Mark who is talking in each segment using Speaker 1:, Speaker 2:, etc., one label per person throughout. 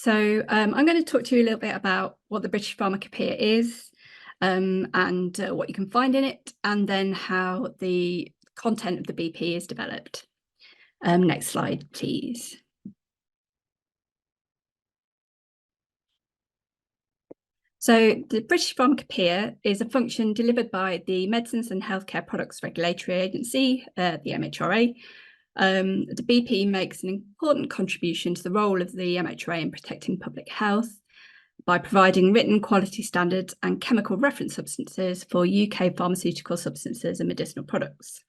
Speaker 1: So I'm going to talk to you a little bit about what the British Pharmacopoeia is and what you can find in it, and then how the content of the BP is developed. Next slide, please. So the British Pharmacopoeia is a function delivered by the Medicines and Healthcare Products Regulatory Agency, the MHRA. The BP makes an important contribution to the role of the MHRA in protecting public health by providing written quality standards and chemical reference substances for UK pharmaceutical substances and medicinal products.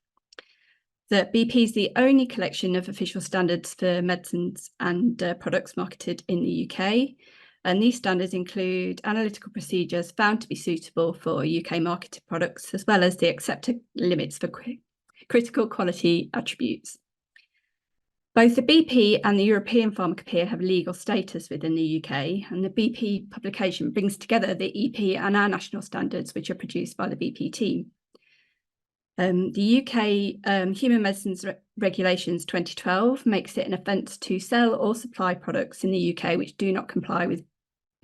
Speaker 1: The BP is the only collection of official standards for medicines and products marketed in the UK. And these standards include analytical procedures found to be suitable for UK marketed products, as well as the accepted limits for critical quality attributes. Both the BP and the European Pharmacopoeia have legal status within the UK, and the BP publication brings together the EP and our national standards, which are produced by the BP team. The UK Human Medicines Regulations 2012 makes it an offence to sell or supply products in the UK which do not comply with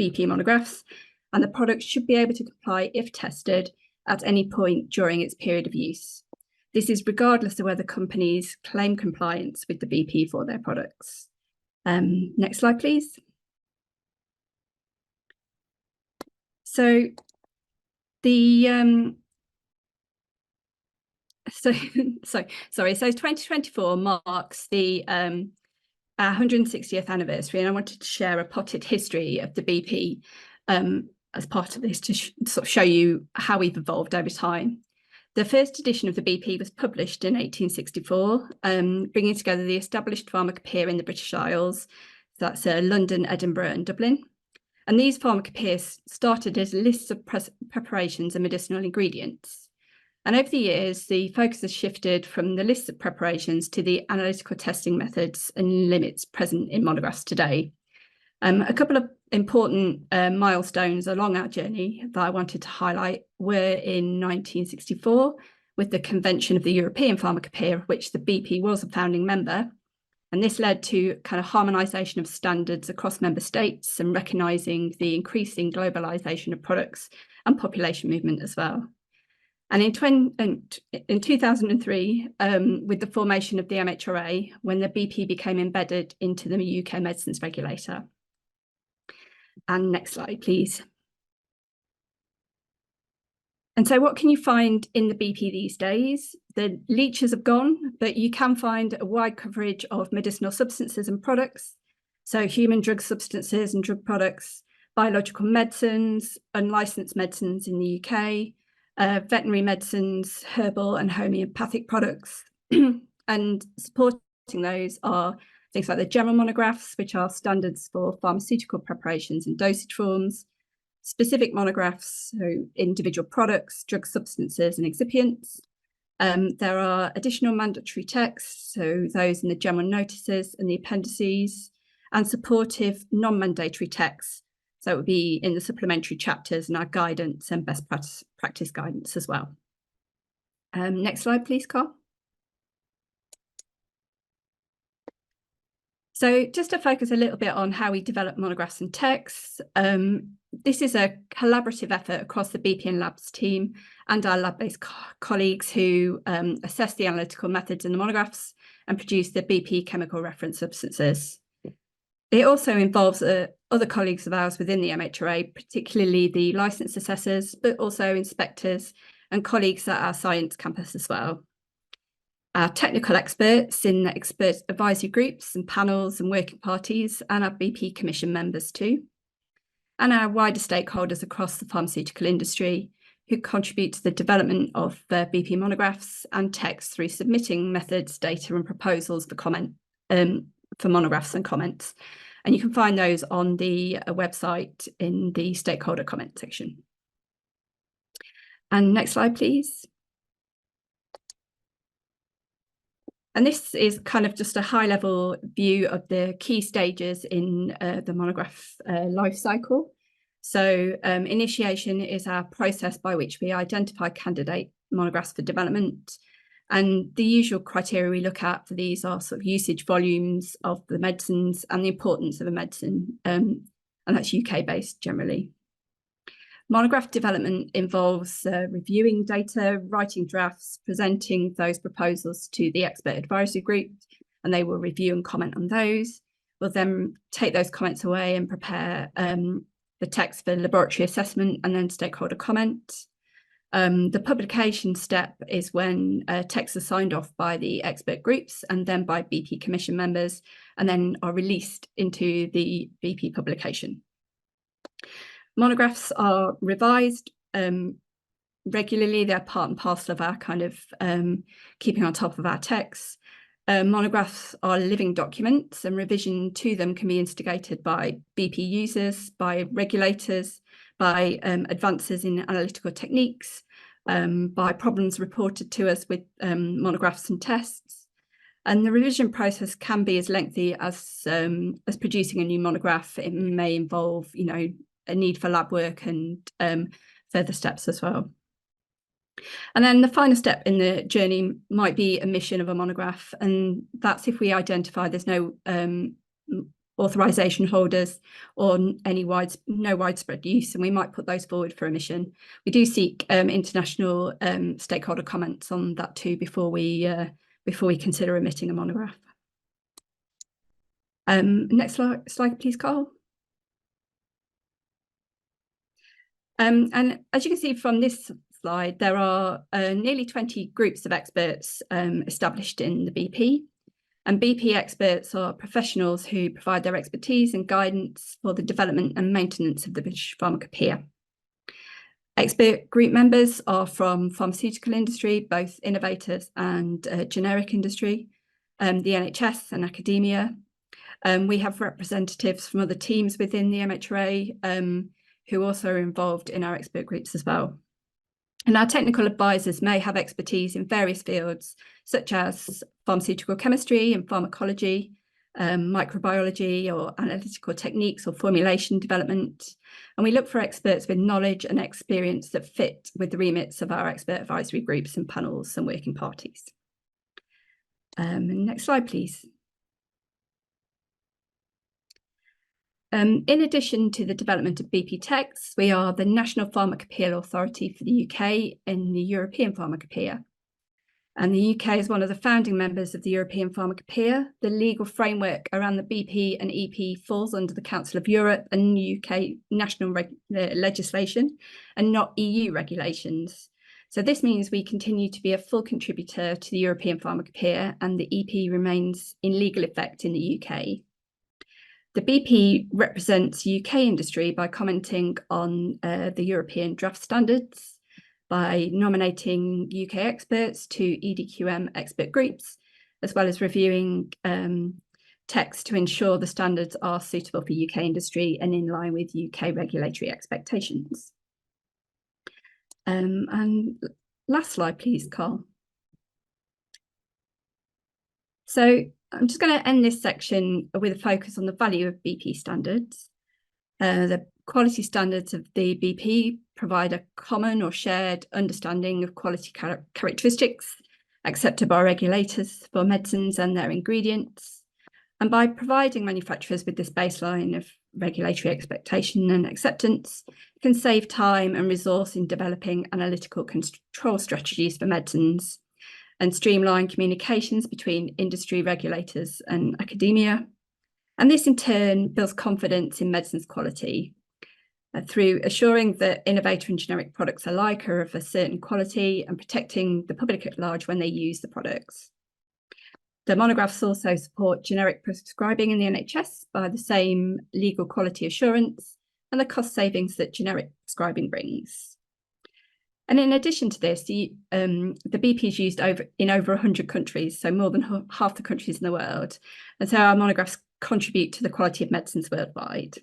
Speaker 1: BP monographs, and the product should be able to comply if tested at any point during its period of use. This is regardless of whether companies claim compliance with the BP for their products. Next slide, please. So the so 2024 marks the our 160th anniversary, and I wanted to share a potted history of the BP as part of this to sort of show you how we've evolved over time. The first edition of the BP was published in 1864, bringing together the established pharmacopoeia in the British Isles. So that's London, Edinburgh and Dublin. And these pharmacopoeias started as lists of preparations and medicinal ingredients. And over the years, the focus has shifted from the lists of preparations to the analytical testing methods and limits present in monographs today. A couple of important milestones along our journey that I wanted to highlight were in 1964 with the Convention of the European Pharmacopoeia, of which the BP was a founding member. And this led to kind of harmonisation of standards across member states and recognising the increasing globalisation of products and population movement as well. And in 2003, with the formation of the MHRA, when the BP became embedded into the UK medicines regulator. And next slide, please. And so what can you find in the BP these days? The leeches have gone, but you can find a wide coverage of medicinal substances and products. So human drug substances and drug products, biological medicines, unlicensed medicines in the UK, veterinary medicines, herbal and homeopathic products. And supporting those are things like the general monographs, which are standards for pharmaceutical preparations and dosage forms, specific monographs, so individual products, drug substances and excipients. There are additional mandatory texts, so those in the general notices and the appendices, and supportive non-mandatory texts. So it would be in the supplementary chapters and our guidance and best practice guidance as well. Next slide, please, Carl. So just to focus a little bit on how we develop monographs and texts, this is a collaborative effort across the BP and Labs team and our lab-based colleagues who assess the analytical methods in the monographs and produce the BP chemical reference substances. It also involves other colleagues of ours within the MHRA, particularly the licensed assessors, but also inspectors and colleagues at our science campus as well. Our technical experts in expert advisory groups and panels and working parties, and our BP Commission members too. And our wider stakeholders across the pharmaceutical industry who contribute to the development of BP monographs and texts through submitting methods, data and proposals for comment for monographs and comments. And you can find those on the website in the stakeholder comment section. And next slide, please. And this is kind of just a high-level view of the key stages in the monograph life cycle. So initiation is our process by which we identify candidate monographs for development. And the usual criteria we look at for these are sort of usage volumes of the medicines and the importance of a medicine, and that's UK-based generally. Monograph development involves reviewing data, writing drafts, presenting those proposals to the expert advisory group, and they will review and comment on those. We'll then take those comments away and prepare the text for laboratory assessment and then stakeholder comment. The publication step is when texts are signed off by the expert groups and then by BP Commission members, and then are released into the BP publication. Monographs are revised regularly. They're part and parcel of our kind of keeping on top of our texts. Monographs are living documents, and revision to them can be instigated by BP users, by regulators, by advances in analytical techniques, by problems reported to us with monographs and tests. And the revision process can be as lengthy as producing a new monograph. It may involve, a need for lab work and further steps as well. And then the final step in the journey might be emission of a monograph, and that's if we identify there's no authorization holders or no widespread use, and we might put those forward for emission. We do seek international stakeholder comments on that too before we consider emitting a monograph. Next slide, please, Carl. And as you can see from this slide, there are nearly 20 groups of experts established in the BP. And BP experts are professionals who provide their expertise and guidance for the development and maintenance of the British Pharmacopoeia. Expert group members are from pharmaceutical industry, both innovators and generic industry, the NHS and academia. We have representatives from other teams within the MHRA who also are involved in our expert groups as well. And our technical advisors may have expertise in various fields, such as pharmaceutical chemistry and pharmacology, microbiology or analytical techniques or formulation development. And we look for experts with knowledge and experience that fit with the remits of our expert advisory groups and panels and working parties. Next slide, please. In addition to the development of BP texts, we are the National Pharmacopoeia Authority for the UK in the European Pharmacopoeia. And the UK is one of the founding members of the European Pharmacopoeia. The legal framework around the BP and EP falls under the Council of Europe and UK national legislation and not EU regulations. So this means we continue to be a full contributor to the European Pharmacopoeia, and the EP remains in legal effect in the UK. The BP represents UK industry by commenting on the European draft standards, by nominating UK experts to EDQM expert groups, as well as reviewing text to ensure the standards are suitable for UK industry and in line with UK regulatory expectations. And last slide, please, Carl. So I'm just going to end this section with a focus on the value of BP standards. The quality standards of the BP provide a common or shared understanding of quality characteristics accepted by regulators for medicines and their ingredients. And by providing manufacturers with this baseline of regulatory expectation and acceptance, it can save time and resource in developing analytical control strategies for medicines and streamline communications between industry regulators and academia. And this in turn builds confidence in medicines quality through assuring that innovator and generic products alike are of a certain quality and protecting the public at large when they use the products. The monographs also support generic prescribing in the NHS by the same legal quality assurance and the cost savings that generic prescribing brings. And in addition to this, the BP is used in over 100 countries, so more than half the countries in the world. And so our monographs contribute to the quality of medicines worldwide.